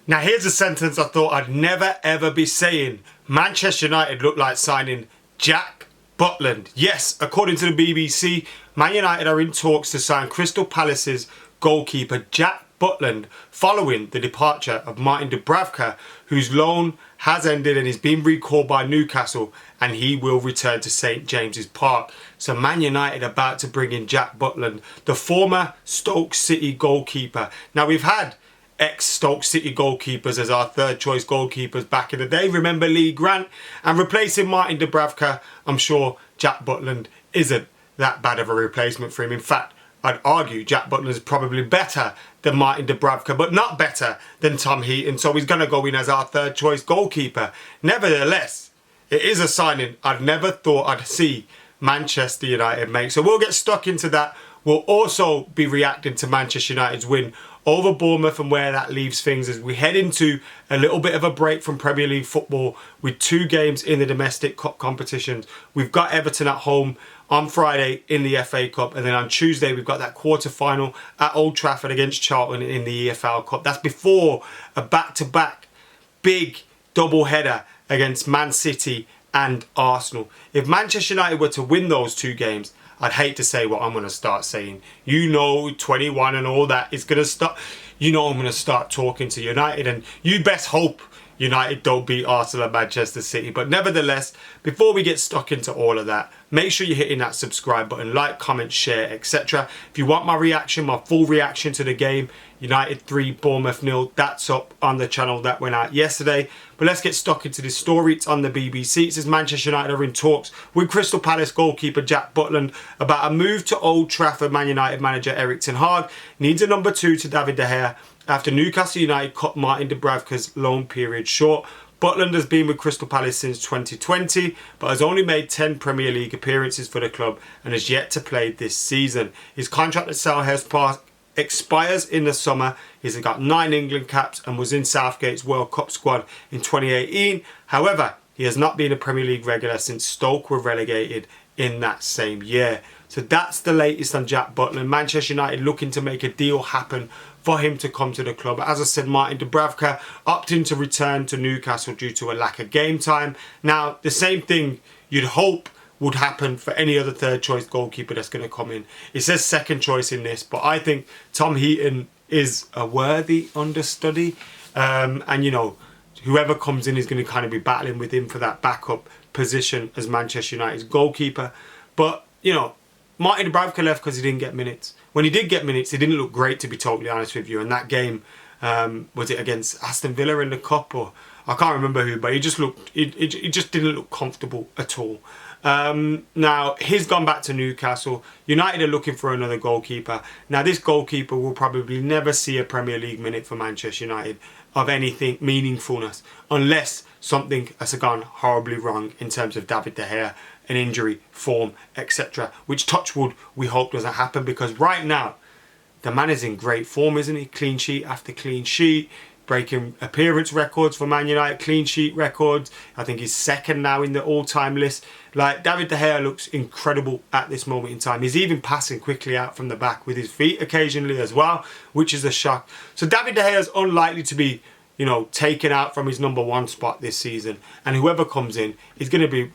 Now here's a sentence I thought I'd never ever be saying. Manchester United look like signing Jack Butland. Yes, according to the BBC, Man United are in talks to sign Crystal Palace's goalkeeper Jack Butland following the departure of Martin Dubravka, whose loan has ended and is being recalled by Newcastle, and he will return to St James's Park. So Man United about to bring in Jack Butland, the former Stoke City goalkeeper. Now we've had ex-Stoke City goalkeepers as our third choice goalkeepers back in the day. Remember Lee Grant? And replacing Martin Dubravka, I'm sure Jack Butland isn't that bad of a replacement for him. In fact, I'd argue Jack Butland is probably better than Martin Dubravka, but not better than Tom Heaton. So he's going to go in as our third choice goalkeeper. Nevertheless, it is a signing I'd never thought I'd see Manchester United make. So we'll get stuck into that. We'll also be reacting to Manchester United's win over Bournemouth and where that leaves things as we head into a little bit of a break from Premier League football with 2 games in the domestic cup competitions. We've got Everton at home on Friday in the FA Cup, and then on Tuesday we've got that quarter-final at Old Trafford against Charlton in the EFL Cup. That's before a back-to-back big double-header against Man City and Arsenal. If Manchester United were to win those 2 games, I'd hate to say what I'm going to start saying. 21 and all that is going to start. I'm going to start talking to United, and you best hope United don't beat Arsenal and Manchester City. But nevertheless, before we get stuck into all of that, make sure you're hitting that subscribe button, like, comment, share, etc. If you want my reaction, my full reaction to the game, United 3, Bournemouth 0, that's up on the channel that went out yesterday. But let's get stuck into this story. It's on the BBC. It says Manchester United are in talks with Crystal Palace goalkeeper Jack Butland about a move to Old Trafford. Man United manager Erik ten Hag needs a number 2 to David De Gea after Newcastle United cut Martin Dubravka's loan period short. Butland has been with Crystal Palace since 2020, but has only made 10 Premier League appearances for the club and has yet to play this season. His contract at Selhurst Park expires in the summer. He's got 9 England caps and was in Southgate's World Cup squad in 2018. However, he has not been a Premier League regular since Stoke were relegated in that same year. So that's the latest on Jack Butland. Manchester United looking to make a deal happen for him to come to the club. As I said, Martin Dubravka opting to return to Newcastle due to a lack of game time. Now, the same thing you'd hope would happen for any other third choice goalkeeper that's going to come in. It says second choice in this, but I think Tom Heaton is a worthy understudy. And whoever comes in is going to kind of be battling with him for that backup position as Manchester United's goalkeeper. But, Martin Dubravka left because he didn't get minutes. When he did get minutes, he didn't look great, to be totally honest with you. And that game, was it against Aston Villa in the Cup, or I can't remember who, but he just didn't look comfortable at all. Now, he's gone back to Newcastle. United are looking for another goalkeeper. Now, this goalkeeper will probably never see a Premier League minute for Manchester United of anything meaningfulness, unless something has gone horribly wrong in terms of David De Gea, an injury, form, etc. Which, touch wood, we hope doesn't happen, because right now, the man is in great form, isn't he? Clean sheet after clean sheet. Breaking appearance records for Man United, clean sheet records. I think he's second now in the all-time list. Like, David De Gea looks incredible at this moment in time. He's even passing quickly out from the back with his feet occasionally as well, which is a shock. So David De Gea is unlikely to be, taken out from his number 1 spot this season. And whoever comes in is going to be,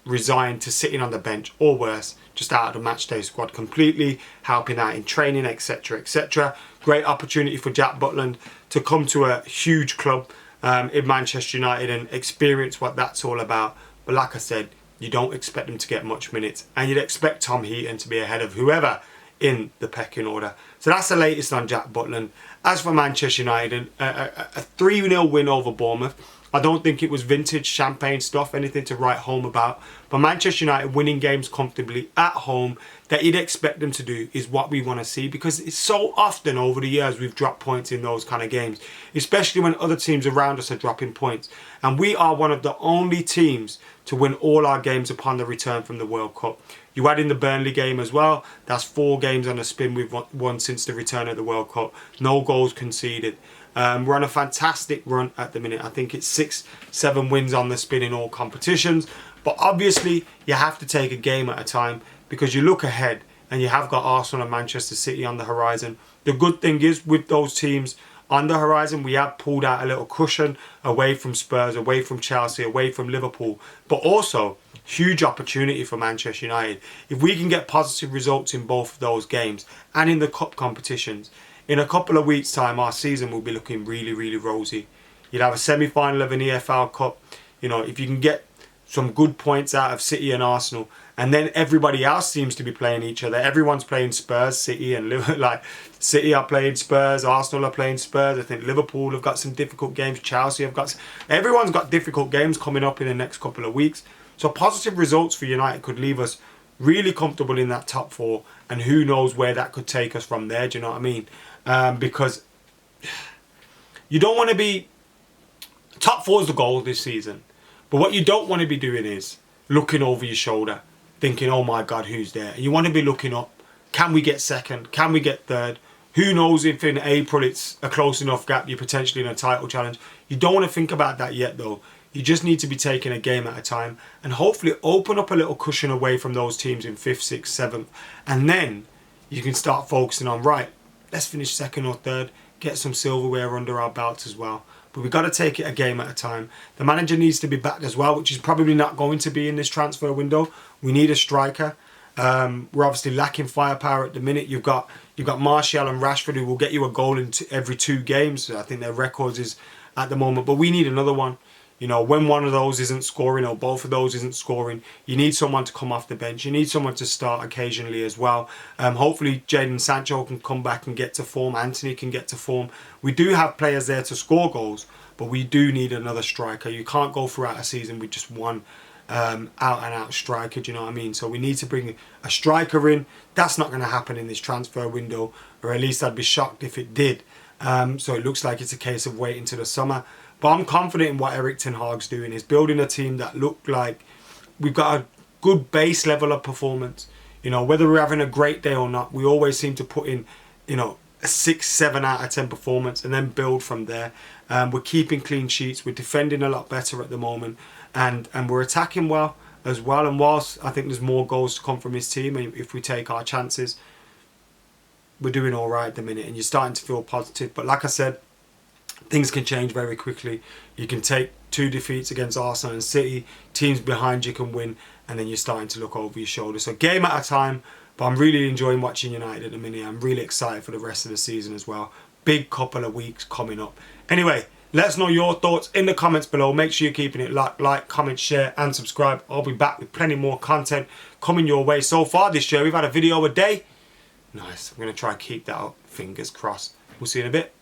resigned to sitting on the bench, or worse, just out of the matchday squad completely, helping out in training, etc, etc. Great opportunity for Jack Butland to come to a huge club in Manchester United and experience what that's all about. But like I said, you don't expect him to get much minutes, and you'd expect Tom Heaton to be ahead of whoever in the pecking order. So that's the latest on Jack Butland. As for Manchester United, a 3-0 win over Bournemouth. I don't think it was vintage champagne stuff, anything to write home about. But Manchester United winning games comfortably at home that you'd expect them to do is what we want to see, because it's so often over the years we've dropped points in those kind of games, especially when other teams around us are dropping points. And we are one of the only teams to win all our games upon the return from the World Cup. You add in the Burnley game as well, that's 4 games on the spin we've won since the return of the World Cup. No goals conceded. We're on a fantastic run at the minute. I think it's 6-7 wins on the spin in all competitions. But obviously, you have to take a game at a time, because you look ahead and you have got Arsenal and Manchester City on the horizon. The good thing is, with those teams on the horizon. We have pulled out a little cushion away from Spurs, away from Chelsea, away from Liverpool, but also huge opportunity for Manchester United. If we can get positive results in both of those games and in the cup competitions, in a couple of weeks' time, our season will be looking really, really rosy. You'd have a semi-final of an EFL Cup. You know, if you can get some good points out of City and Arsenal, and then everybody else seems to be playing each other. Everyone's playing Spurs, City, and Liverpool. Like, City are playing Spurs, Arsenal are playing Spurs. I think Liverpool have got some difficult games. Chelsea have got... Everyone's got difficult games coming up in the next couple of weeks. So positive results for United could leave us really comfortable in that top four, and who knows where that could take us from there. Do you know what I mean? Because you don't want to be... Top four is the goal this season. But what you don't want to be doing is looking over your shoulder, thinking, oh my God, who's there? And you want to be looking up. Can we get second? Can we get third? Who knows if in April it's a close enough gap, you're potentially in a title challenge. You don't want to think about that yet, though. You just need to be taking a game at a time and hopefully open up a little cushion away from those teams in 5th, 6th, 7th. And then you can start focusing on, right, let's finish second or third, get some silverware under our belts as well. But we've got to take it a game at a time. The manager needs to be backed as well, which is probably not going to be in this transfer window. We need a striker. We're obviously lacking firepower at the minute. You've got Martial and Rashford, who will get you a goal in every 2 games. I think their records is at the moment. But we need another one. You know, when one of those isn't scoring or both of those isn't scoring, you need someone to come off the bench. You need someone to start occasionally as well. Hopefully Jadon Sancho can come back and get to form. Anthony can get to form. We do have players there to score goals, but we do need another striker. You can't go throughout a season with just one out-and-out striker, do you know what I mean? So we need to bring a striker in. That's not going to happen in this transfer window, or at least I'd be shocked if it did. So it looks like it's a case of waiting till the summer. But I'm confident in what Erik ten Hag's doing. He's building a team that look like we've got a good base level of performance. You know, whether we're having a great day or not, we always seem to put in, you know, a 6, 7 out of 10 performance and then build from there. We're keeping clean sheets. We're defending a lot better at the moment. And we're attacking well as well. And whilst I think there's more goals to come from his team, if we take our chances, we're doing all right at the minute. And you're starting to feel positive. But like I said, things can change very quickly. You can take 2 defeats against Arsenal and City. Teams behind you can win. And then you're starting to look over your shoulder. So game at a time. But I'm really enjoying watching United at the minute. I'm really excited for the rest of the season as well. Big couple of weeks coming up. Anyway, let us know your thoughts in the comments below. Make sure you're keeping it like, comment, share and subscribe. I'll be back with plenty more content coming your way. So far this year, we've had a video a day. Nice. I'm going to try and keep that up. Fingers crossed. We'll see you in a bit.